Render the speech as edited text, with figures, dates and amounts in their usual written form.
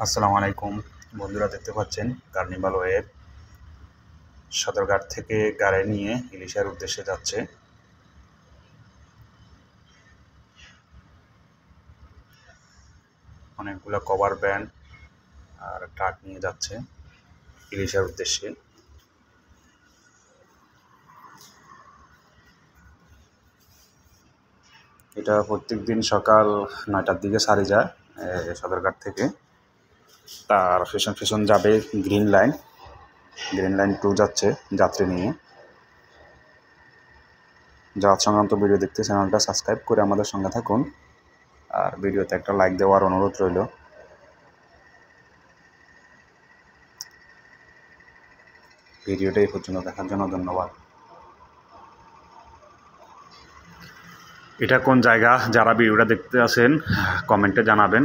আসসালামু আলাইকুম বন্ধুরা, দেখতে পাচ্ছেন কার্নিভাল ওয়েব সদরঘাট থেকে গাড়ি নিয়ে ইলিশার উদ্দেশ্যে যাচ্ছে। অনেকগুলো কভার ভ্যান আর ট্রাক নিয়ে যাচ্ছে ইলিশার উদ্দেশ্যে। এটা প্রত্যেক দিন সকাল 9টার দিকে ছাড়ি যায় সদরঘাট থেকে। তার পেছন যাবে গ্রিন লাইন 2 যাচ্ছে যাত্রী নিয়ে। যাওয়ার সংক্রান্ত ভিডিও দেখতে চ্যানেলটা সাবস্ক্রাইব করে আমাদের সঙ্গে থাকুন, আর ভিডিওতে একটা লাইক দেওয়ার অনুরোধ রইল। ভিডিওটা এই পর্যন্ত দেখার জন্য ধন্যবাদ। এটা কোন জায়গা, যারা ভিডিওটা দেখতে আছেন কমেন্টে জানাবেন।